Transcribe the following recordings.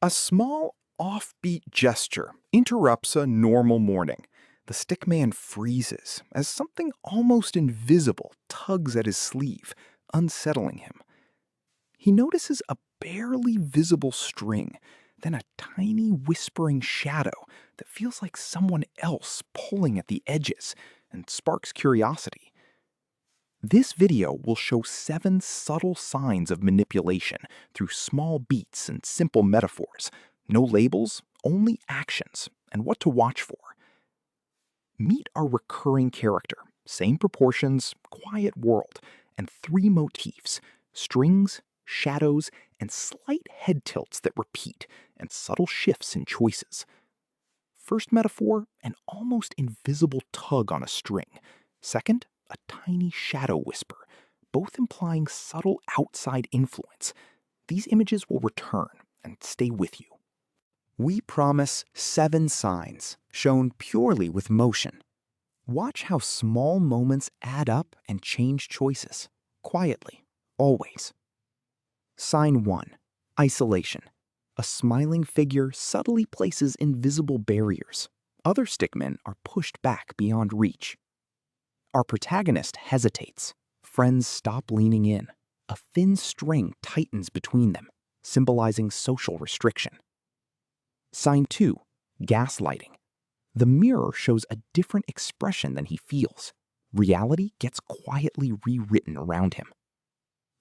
A small, offbeat gesture interrupts a normal morning. The stickman freezes as something almost invisible tugs at his sleeve, unsettling him. He notices a barely visible string, then a tiny whispering shadow that feels like someone else pulling at the edges and sparks curiosity. This video will show 7 subtle signs of manipulation through small beats and simple metaphors. No labels, only actions, and what to watch for. Meet our recurring character, same proportions, quiet world, and 3 motifs: strings, shadows, and slight head tilts that repeat, and subtle shifts in choices. First metaphor, an almost invisible tug on a string. Second, a tiny shadow whisper, both implying subtle outside influence. These images will return and stay with you. We promise 7 signs, shown purely with motion. Watch how small moments add up and change choices, quietly, always. Sign 1. Isolation. A smiling figure subtly places invisible barriers. Other stickmen are pushed back beyond reach. Our protagonist hesitates. Friends stop leaning in. A thin string tightens between them, symbolizing social restriction. Sign 2. Gaslighting. The mirror shows a different expression than he feels. Reality gets quietly rewritten around him.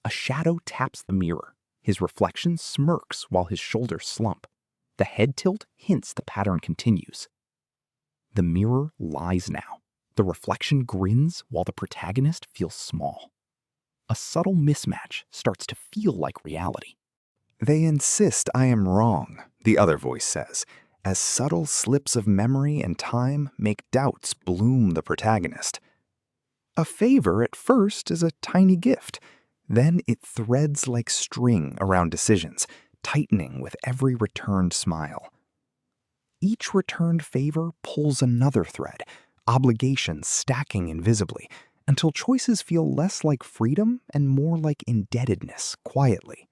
A shadow taps the mirror. His reflection smirks while his shoulders slump. The head tilt hints the pattern continues. The mirror lies now. The reflection grins while the protagonist feels small. A subtle mismatch starts to feel like reality. They insist I am wrong, the other voice says, as subtle slips of memory and time make doubts bloom the protagonist. A favor at first is a tiny gift. Then it threads like string around decisions, tightening with every returned smile. Each returned favor pulls another thread, obligations stacking invisibly, until choices feel less like freedom and more like indebtedness quietly.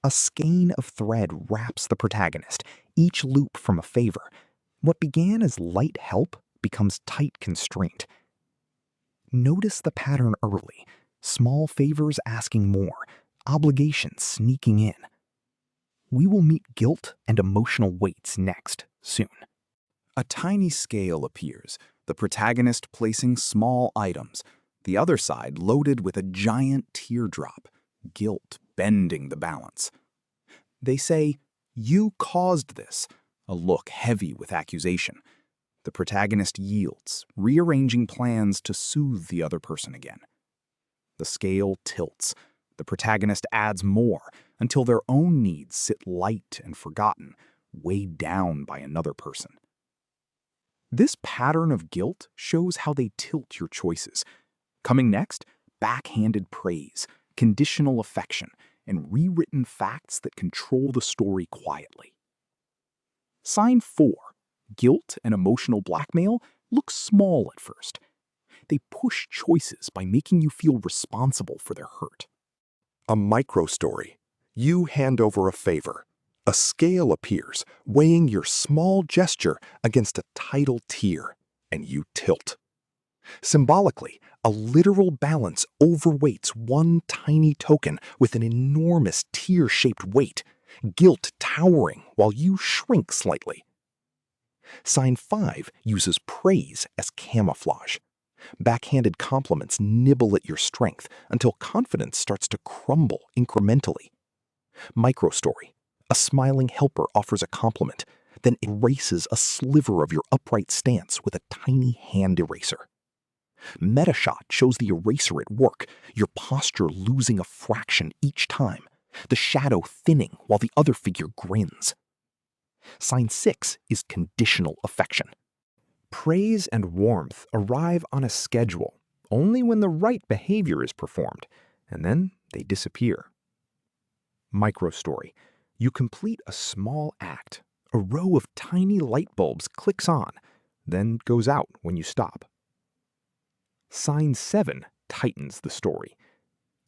A skein of thread wraps the protagonist, each loop from a favor. What began as light help becomes tight constraint. Notice the pattern early. Small favors asking more, obligations sneaking in. We will meet guilt and emotional weights next, soon. A tiny scale appears, the protagonist placing small items, the other side loaded with a giant teardrop, guilt bending the balance. They say, "You caused this," a look heavy with accusation. The protagonist yields, rearranging plans to soothe the other person again. The scale tilts. The protagonist adds more until their own needs sit light and forgotten, weighed down by another person. This pattern of guilt shows how they tilt your choices. Coming next, backhanded praise, conditional affection, and rewritten facts that control the story quietly. Sign 4. Guilt and emotional blackmail look small at first. They push choices by making you feel responsible for their hurt. A micro-story. You hand over a favor. A scale appears, weighing your small gesture against a tidal tier, and you tilt. Symbolically, a literal balance overweights one tiny token with an enormous tear-shaped weight, guilt towering while you shrink slightly. Sign 5 uses praise as camouflage. Backhanded compliments nibble at your strength until confidence starts to crumble incrementally. Microstory. A smiling helper offers a compliment, then erases a sliver of your upright stance with a tiny hand eraser. Metashot shows the eraser at work, your posture losing a fraction each time, the shadow thinning while the other figure grins. Sign 6 is conditional affection. Praise and warmth arrive on a schedule, only when the right behavior is performed, and then they disappear. Microstory. You complete a small act. A row of tiny light bulbs clicks on, then goes out when you stop. Sign 7 tightens the story.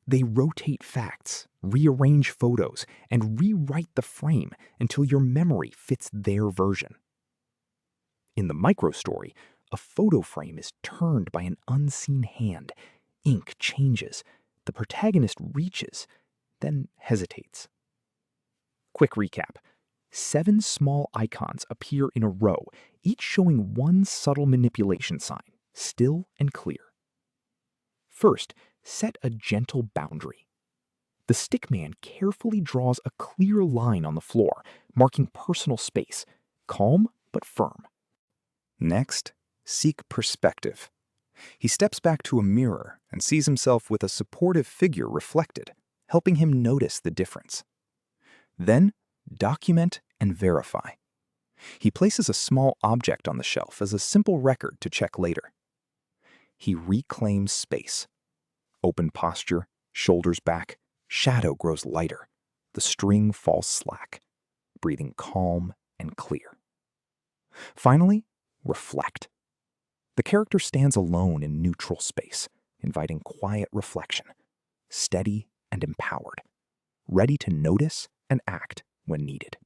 They rotate facts, rearrange photos, and rewrite the frame until your memory fits their version. In the microstory, a photo frame is turned by an unseen hand. Ink changes. The protagonist reaches, then hesitates. Quick recap. 7 small icons appear in a row, each showing one subtle manipulation sign, still and clear. First, set a gentle boundary. The stickman carefully draws a clear line on the floor, marking personal space, calm but firm. Next, seek perspective. He steps back to a mirror and sees himself with a supportive figure reflected, helping him notice the difference. Then, document and verify. He places a small object on the shelf as a simple record to check later. He reclaims space. Open posture, shoulders back, shadow grows lighter. The string falls slack, breathing calm and clear. Finally, reflect. The character stands alone in neutral space, inviting quiet reflection, steady and empowered, ready to notice and act when needed.